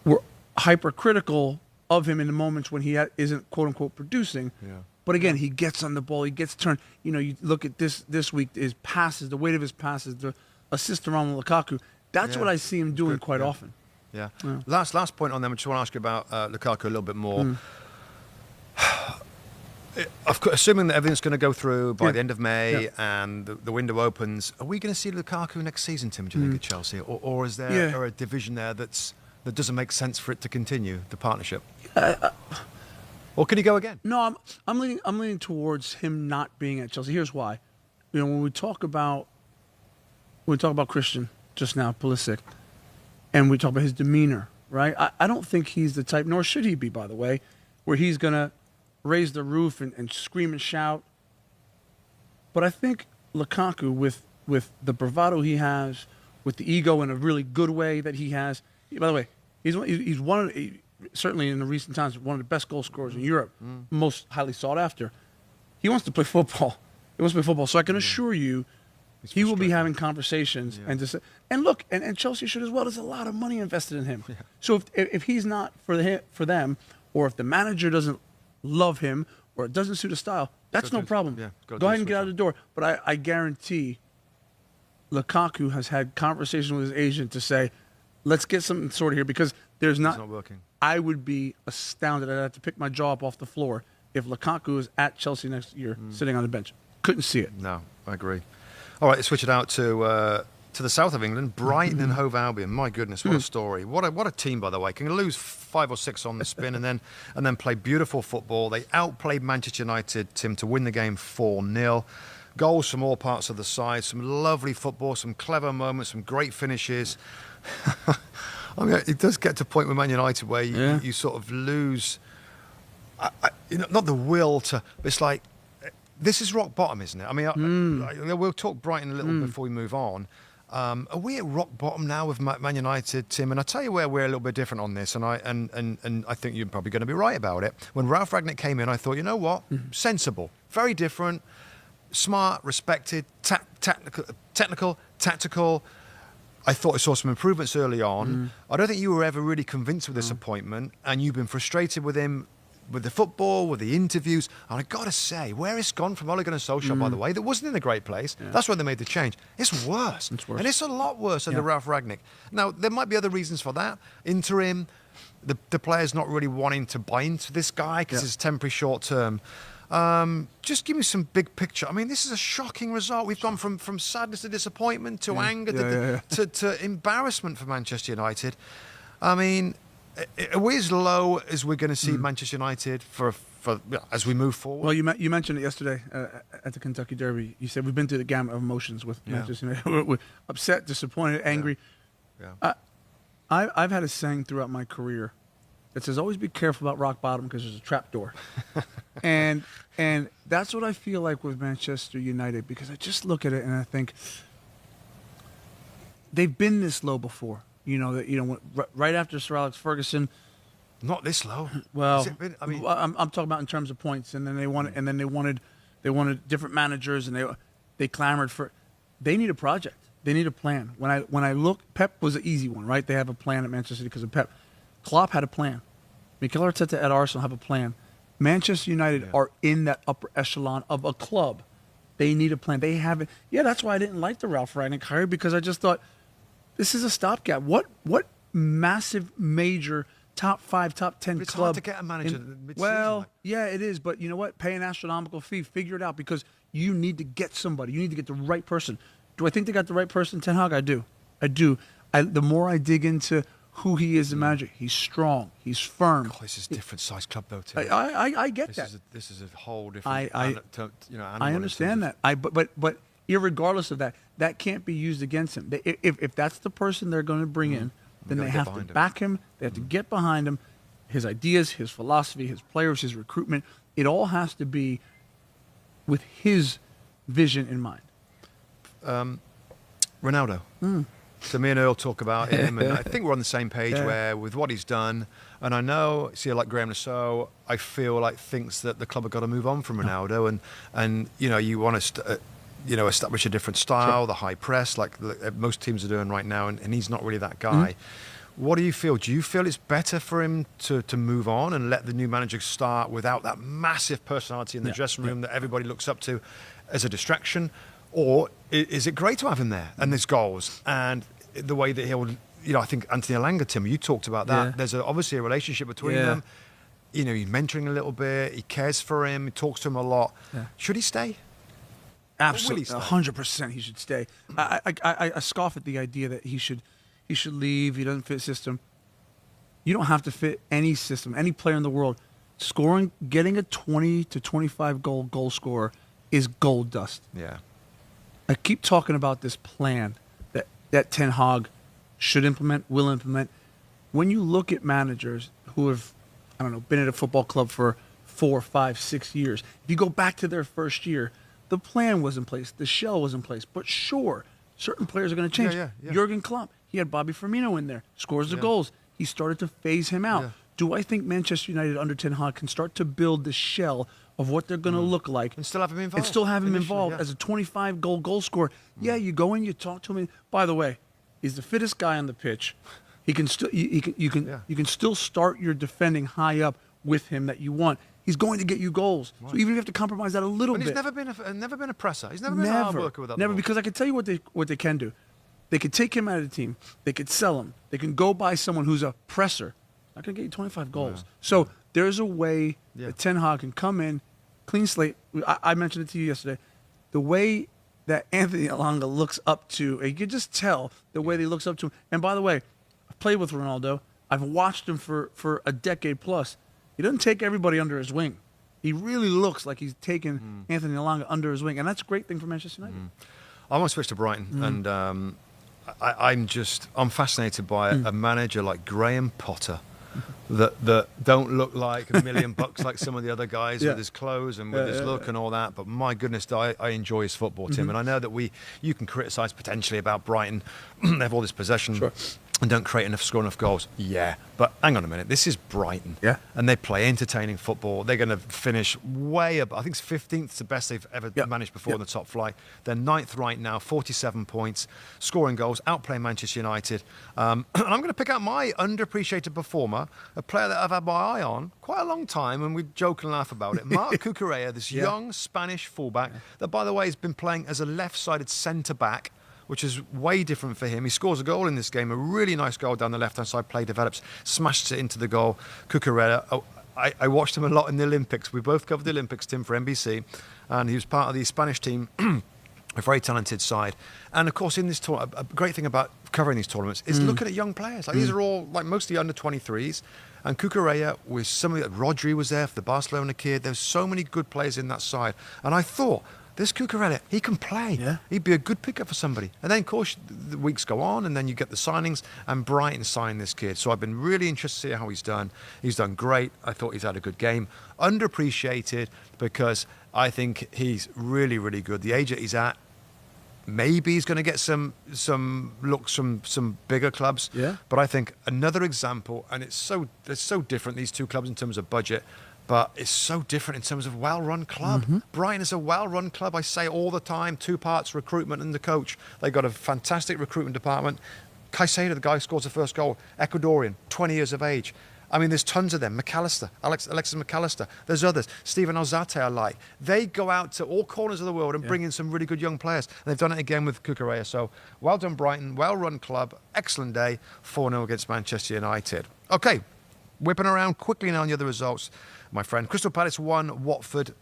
we're hypercritical of him in the moments when he isn't quote unquote producing. Yeah. But again, he gets on the ball, he gets turned. You look at this week, his passes, the weight of his passes, the assist around Lukaku. That's what I see him doing quite often. Yeah. Last point on them. I just want to ask you about Lukaku a little bit more. Assuming that everything's going to go through by the end of May and the window opens, are we going to see Lukaku next season, Tim, do you think, at Chelsea? Or is there a division there that doesn't make sense for it to continue, the partnership? Or can he go again? No, I'm leaning towards him not being at Chelsea. Here's why. When we talk about Christian just now, Pulisic, and we talk about his demeanor, right? I don't think he's the type, nor should he be, by the way, where he's going to raise the roof and scream and shout. But I think Lukaku, with the bravado he has, with the ego in a really good way that he has. By the way, he's certainly in the recent times one of the best goal scorers in Europe, most highly sought after. He wants to play football. So I can assure you, he will be having conversations and look, and Chelsea should as well. There's a lot of money invested in him. Yeah. So if he's not for them, or if the manager doesn't love him or it doesn't suit his style, that's no problem. Yeah, go ahead and get out of the door. But I guarantee Lukaku has had conversations with his agent to say, let's get something sorted here, because it's not working. I would be astounded. I'd have to pick my jaw up off the floor if Lukaku is at Chelsea next year sitting on the bench. Couldn't see it. No, I agree. All right, let's switch it out to the south of England, Brighton and Hove Albion. My goodness, what a story! What a team, by the way. Can lose 5 or 6 on the spin and then play beautiful football. They outplayed Manchester United, Tim, to win the game 4-0. Goals from all parts of the side, some lovely football, some clever moments, some great finishes. I mean, it does get to a point with Man United where you sort of lose, not the will to. It's like, this is rock bottom, isn't it? I mean, we'll talk Brighton a little before we move on. Are we at rock bottom now with Man United, Tim? And I tell you where we're a little bit different on this, and I think you're probably going to be right about it. When Ralph Rangnick came in, I thought, you know what, sensible, very different, smart, respected, technical, tactical. I thought I saw some improvements early on. I don't think you were ever really convinced with this appointment, and you've been frustrated with him, with the football, with the interviews. And I got to say, where it's gone from Ole Gunnar Solskjaer, by the way, that wasn't in a great place. Yeah. That's when they made the change. It's worse. And it's a lot worse under Ralph Rangnick. Now, there might be other reasons for that. Interim, the players not really wanting to buy into this guy because it's temporary, short term. Just give me some big picture. I mean, this is a shocking result. We've gone from sadness to disappointment to anger to embarrassment for Manchester United. I mean, are we as low as we're going to see Manchester United for as we move forward? Well, you mentioned it yesterday at the Kentucky Derby. You said we've been through the gamut of emotions with Manchester United. We're upset, disappointed, angry. Yeah. I've had a saying throughout my career that says, always be careful about rock bottom because there's a trap door. and that's what I feel like with Manchester United, because I just look at it and I think they've been this low before. Right after Sir Alex Ferguson. Not this low. Well, I'm talking about in terms of points, and then they wanted different managers, and they clamored for. They need a project. They need a plan. When I look, Pep was an easy one, right? They have a plan at Manchester City because of Pep. Klopp had a plan. Mikel Arteta at Arsenal have a plan. Manchester United are in that upper echelon of a club. They need a plan. They haven't. Yeah, that's why I didn't like the Ralph Rangnick hire, because I just thought, this is a stopgap. What massive, major, top 5, top 10 but it's club? Hard to get a manager mid-season. Well, yeah, it is. But you know what? Pay an astronomical fee. Figure it out, because you need to get somebody. You need to get the right person. Do I think they got the right person, Ten Hag? I do. The more I dig into who he is as a manager, he's strong. He's firm. God, this is a different size club, though, too. I get that. This is a whole different. I understand that. But irregardless of that, that can't be used against him. If that's the person they're going to bring in, then they have to back him. They have to get behind him. His ideas, his philosophy, his players, his recruitment, it all has to be with his vision in mind. Ronaldo. So me and Earl talk about him, and I think we're on the same page where with what he's done. And I know, see, like Graham Nassau, I feel like thinks that the club have got to move on from Ronaldo, and you want to establish a different style, the high press, like most teams are doing right now, and he's not really that guy. What do you feel? Do you feel it's better for him to move on and let the new manager start without that massive personality in the dressing room that everybody looks up to as a distraction? Or is it great to have him there and there's goals and the way that he'll, I think Anthony Elanga, Tim, you talked about that. Yeah. There's obviously a relationship between them. He's mentoring a little bit. He cares for him. He talks to him a lot. Yeah. Should he stay? Absolutely, 100% he should stay. I scoff at the idea that he should leave. He doesn't fit system. You don't have to fit any system, any player in the world. Scoring, getting a 20 to 25 goal scorer is gold dust. Yeah. I keep talking about this plan that Ten Hag should implement, will implement. When you look at managers who have, been at a football club for 4, 5, 6 years, if you go back to their first year, the plan was in place, the shell was in place. But sure, certain players are going to change. Yeah. Jurgen Klopp, he had Bobby Firmino in there, scores the goals. He started to phase him out. Yeah. Do I think Manchester United under Ten Hag can start to build the shell of what they're going to look like and still have him involved? And still have him involved as a 25-goal scorer. Yeah, you go in, you talk to him. By the way, he's the fittest guy on the pitch. He can still you can still start your defending high up with him that you want. He's going to get you goals. Right. So even if you have to compromise that a little bit. He's never been a presser. He's never been a hard worker with that. Never, because I can tell you what they can do. They could take him out of the team. They could sell him. They can go buy someone who's a presser. Not going to get you 25 goals. Yeah. So there's a way that Ten Hag can come in, clean slate. I mentioned it to you yesterday. The way that Anthony Elanga looks up to, you can just tell the way that he looks up to him. And by the way, I've played with Ronaldo. I've watched him for a decade plus. He doesn't take everybody under his wing. He really looks like he's taken Anthony Elanga under his wing, and that's a great thing for Manchester United. I want to switch to Brighton, and I'm fascinated by a manager like Graham Potter, that don't look like $1 million like some of the other guys with his clothes and with his look and all that. But my goodness, I enjoy his football, Tim. And I know that you can criticise potentially about Brighton. They have all this possession. Sure. And don't score enough goals. Yeah, but hang on a minute. This is Brighton. Yeah. And they play entertaining football. They're going to finish way up. I think it's 15th. It's the best they've ever managed before in the top flight. They're 9th right now, 47 points, scoring goals, outplaying Manchester United. And I'm going to pick out my underappreciated performer, a player that I've had my eye on quite a long time, and we joke and laugh about it. Marc Cucurella, this young Spanish fullback that, by the way, has been playing as a left-sided centre-back, which is way different for him. He scores a goal in this game, a really nice goal down the left-hand side, play develops, smashes it into the goal. Cucurella, I watched him a lot in the Olympics. We both covered the Olympics, Tim, for NBC, and he was part of the Spanish team, a very talented side. And, of course, in this tournament, a great thing about covering these tournaments is looking at young players. Like these are all, like, mostly under-23s. And Cucurella, with somebody, Rodri was there for the Barcelona kid. There's so many good players in that side. And I thought, this Cucurella, he can play. Yeah. He'd be a good pickup for somebody. And then, of course, the weeks go on, and then you get the signings, and Brighton signed this kid. So I've been really interested to see how he's done. He's done great. I thought he's had a good game. Underappreciated because I think he's really, really good. The age that he's at, maybe he's going to get some looks from some bigger clubs. Yeah. But I think another example, and it's so different, these two clubs, in terms of budget, but it's so different in terms of well-run club. Brighton is a well-run club. I say all the time, 2 parts, recruitment and the coach. They've got a fantastic recruitment department. Caicedo, the guy who scores the first goal, Ecuadorian, 20 years of age. I mean, there's tons of them. McAllister, Alexis McAllister. There's others. Stephen Alzate I like. They go out to all corners of the world and bring in some really good young players. And they've done it again with Cucurella. So well done, Brighton. Well-run club. Excellent day. 4-0 against Manchester United. Okay, whipping around quickly now on the other results, my friend. Crystal Palace 1, Watford.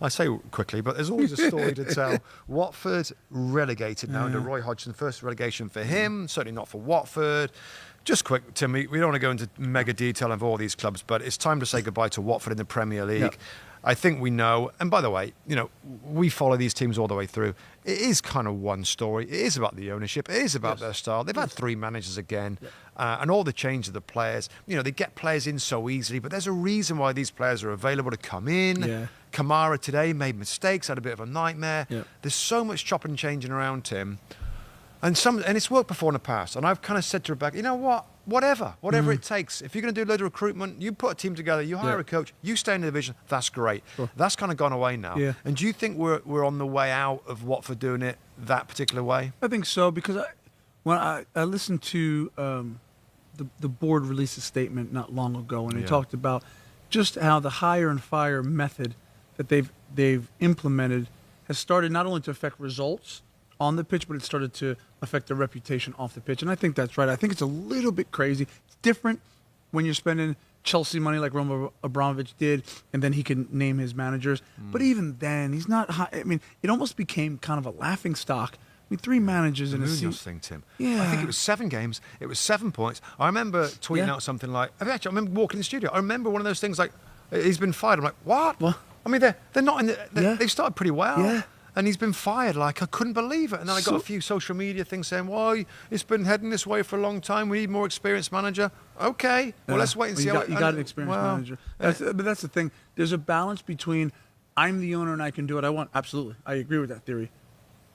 I say quickly, but there's always a story to tell. Watford relegated now under Roy Hodgson. First relegation for him, certainly not for Watford. Just quick, Tim, we don't want to go into mega detail of all these clubs, but it's time to say goodbye to Watford in the Premier League. Yep. I think we know, and by the way, we follow these teams all the way through. It is kind of one story. It is about the ownership. It is about their style. They've had 3 managers again, and all the change of the players. They get players in so easily, but there's a reason why these players are available to come in. Yeah. Kamara today made mistakes, had a bit of a nightmare. Yeah. There's so much chopping and changing around, Tim. And it's worked before in the past. And I've kind of said to Rebecca, you know what? Whatever it takes. If you're going to do a load of recruitment, you put a team together, you hire a coach, you stay in the division, that's great. Sure. That's kind of gone away now. Yeah. And do you think we're on the way out of Watford doing it that particular way? I think so, because when I listened to the board release a statement not long ago, and they talked about just how the hire and fire method that they've implemented has started not only to affect results on the pitch, but it started to affect their reputation off the pitch. And I think that's right. I think it's a little bit crazy. It's different when you're spending Chelsea money like Roman Abramovich did, and then he can name his managers. But even then, he's not high. I mean, it almost became kind of a laughing stock. I mean, 3 managers in a season. Thing, Tim. Yeah. I think it was 7 games. It was 7 points. I remember tweeting out something like, I remember walking in the studio. I remember one of those things like, he's been fired. I'm like, what? I mean, they're not in the... They've started pretty well. Yeah. And he's been fired. Like, I couldn't believe it. And then I got a few social media things saying, well, it's been heading this way for a long time. We need more experienced manager. Okay. Well, let's wait and see. You got an experienced manager. But that's the thing. There's a balance between I'm the owner and I can do what I want. Absolutely. I agree with that theory.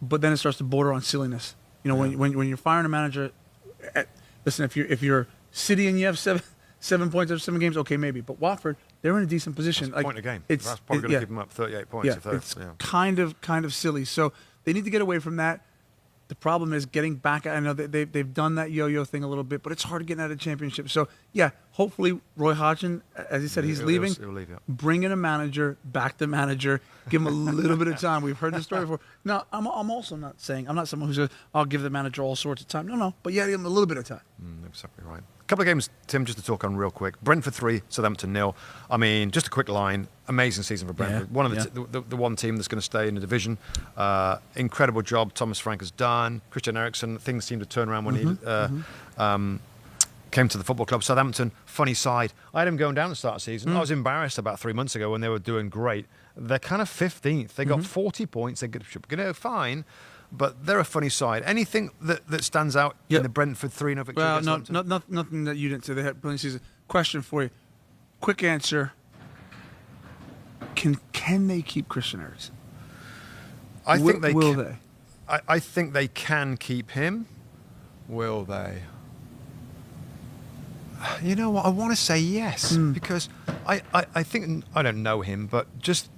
But then it starts to border on silliness. When you're firing a manager, listen, if you're City and you have 7 points after 7 games, okay, maybe. But Watford, they're in a decent position. That's a point a game. That's probably going to keep them up 38 points. Yeah, it's kind of silly. So they need to get away from that. The problem is getting back. I know they've done that yo-yo thing a little bit, but it's hard to get out of the championship. So, hopefully Roy Hodgson, as he said, he's leaving. He'll leave, Bring in a manager, back the manager, give him a little bit of time. We've heard the story before. Now, I'm also not saying, I'm not someone who says, I'll give the manager all sorts of time. No. But give him a little bit of time. Exactly right. A couple of games, Tim, just to talk on real quick. Brentford 3, Southampton 0. I mean, just a quick line. Amazing season for Brentford. One of the one team that's going to stay in the division. Incredible job Thomas Frank has done. Christian Eriksen, things seemed to turn around when he came to the football club. Southampton, funny side. I had him going down at the start of the season. I was embarrassed about 3 months ago when they were doing great. They're kind of 15th. They got 40 points. They're going to go fine. But they're a funny side. Anything that stands out in the Brentford 3-0 victory? Well, nothing that you didn't say. They had brilliant season. Question for you. Quick answer. Can they keep Christian Eriksen? I think they will. Can. They? I think they can keep him. Will they? You know what? I want to say yes because I think I don't know him, but just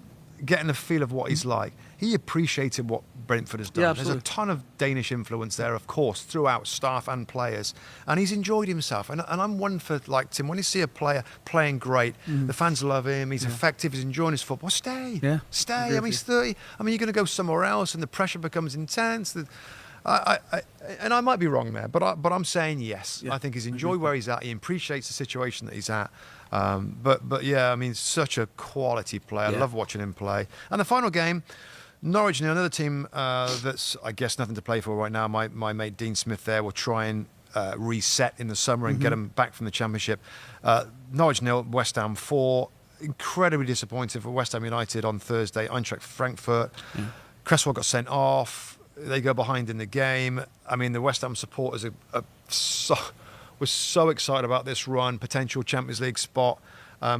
getting a feel of what he's like, he appreciated what Brentford has done. Yeah, there's a ton of Danish influence there, of course, throughout staff and players, and he's enjoyed himself. And I'm one for, like, Tim, when you see a player playing great, the fans love him, he's effective, he's enjoying his football, stay. Stay. I mean, he's 30. I mean, you're going to go somewhere else and the pressure becomes intense. And I might be wrong there, but I'm saying yes. I think he's enjoyed where he's at. He appreciates the situation that he's at. But yeah, I mean, such a quality player. I love watching him play. And the final game, Norwich, another team that's, I guess, nothing to play for right now. My mate Dean Smith there will try and reset in the summer and get them back from the Championship. Norwich 0, West Ham 4. Incredibly disappointing for West Ham United on Thursday. Eintracht Frankfurt. Cresswell got sent off. They go behind in the game. I mean, the West Ham supporters were so excited about this run, potential Champions League spot.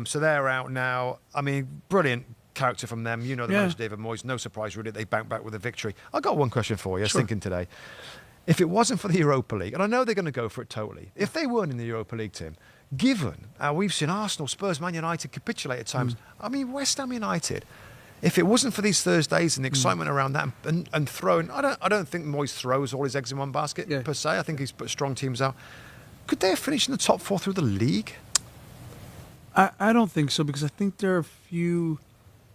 So they're out now. I mean, brilliant character from them. You know the manager, David Moyes. No surprise, really. They bounced back with a victory. I got one question for you. I was thinking today. If it wasn't for the Europa League, and I know they're going to go for it totally, if they weren't in the Europa League, Tim, given we've seen Arsenal, Spurs, Man United capitulate at times, I mean, West Ham United, if it wasn't for these Thursdays and the excitement around that and throwing, I don't think Moyes throws all his eggs in one basket per se. I think he's put strong teams out. Could they have finished in the top 4 through the league? I don't think so, because I think there are a few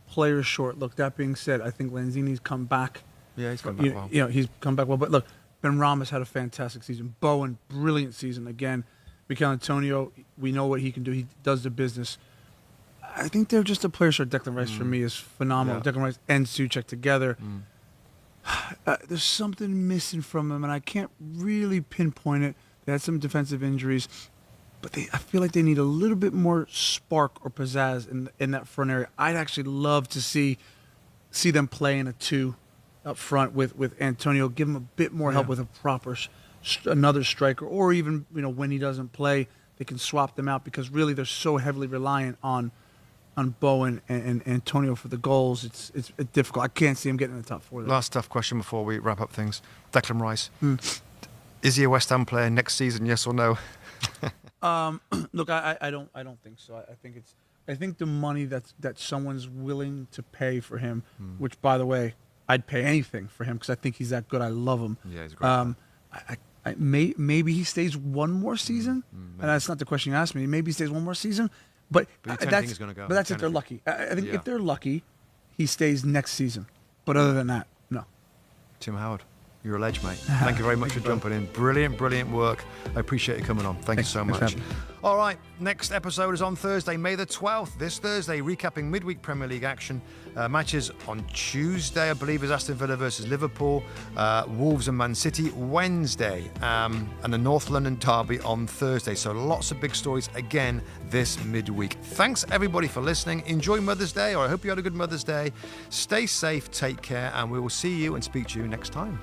players short. Look, that being said, I think Lanzini's come back. Yeah, he's come back well. You know, he's come back well. But look, Ben Ramos had a fantastic season. Bowen, brilliant season again. Mikel Antonio, we know what he can do. He does the business. I think they're just a player short. Declan Rice for me is phenomenal. Declan Rice and Souček together. There's something missing from them, and I can't really pinpoint it. They had some defensive injuries, but I feel like they need a little bit more spark or pizzazz in that front area. I'd actually love to see them play in a 2 up front with Antonio. Give him a bit more help with a proper another striker, or even when he doesn't play, they can swap them out, because really they're so heavily reliant on Bowen and Antonio for the goals. It's difficult. I can't see him getting in the top 4 there. Last tough question before we wrap up things. Declan Rice. Is he a West Ham player next season, yes or no? Look, I don't think so. I think the money that someone's willing to pay for him, which, by the way, I'd pay anything for him because I think he's that good. I love him. Yeah, he's a great player. Maybe he stays one more season, and that's not the question you asked me. Maybe he stays one more season, but you tend to think he's going to go. But that's if they're lucky. I think if they're lucky, he stays next season. But other than that, no. Tim Howard, you're a ledge, mate. Thank you very much for jumping in. Brilliant work. I appreciate you coming on. Thank you so much. All right, next episode is on Thursday, May the 12th. This Thursday, recapping midweek Premier League action. Matches on Tuesday, I believe, is Aston Villa versus Liverpool, Wolves and Man City Wednesday, and the North London derby on Thursday. So lots of big stories again this midweek. Thanks everybody for listening. Enjoy Mother's Day, or I hope you had a good Mother's Day. Stay safe, take care, and we will see you and speak to you next time.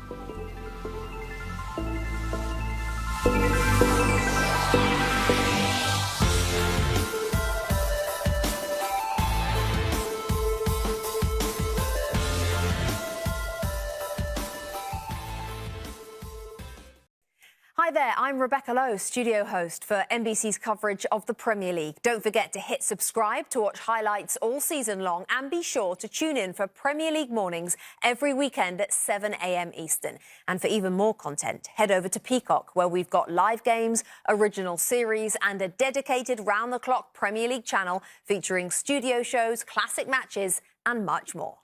Hi there, I'm Rebecca Lowe, studio host for NBC's coverage of the Premier League. Don't forget to hit subscribe to watch highlights all season long, and be sure to tune in for Premier League mornings every weekend at 7 a.m. Eastern. And for even more content, head over to Peacock, where we've got live games, original series and a dedicated round-the-clock Premier League channel featuring studio shows, classic matches and much more.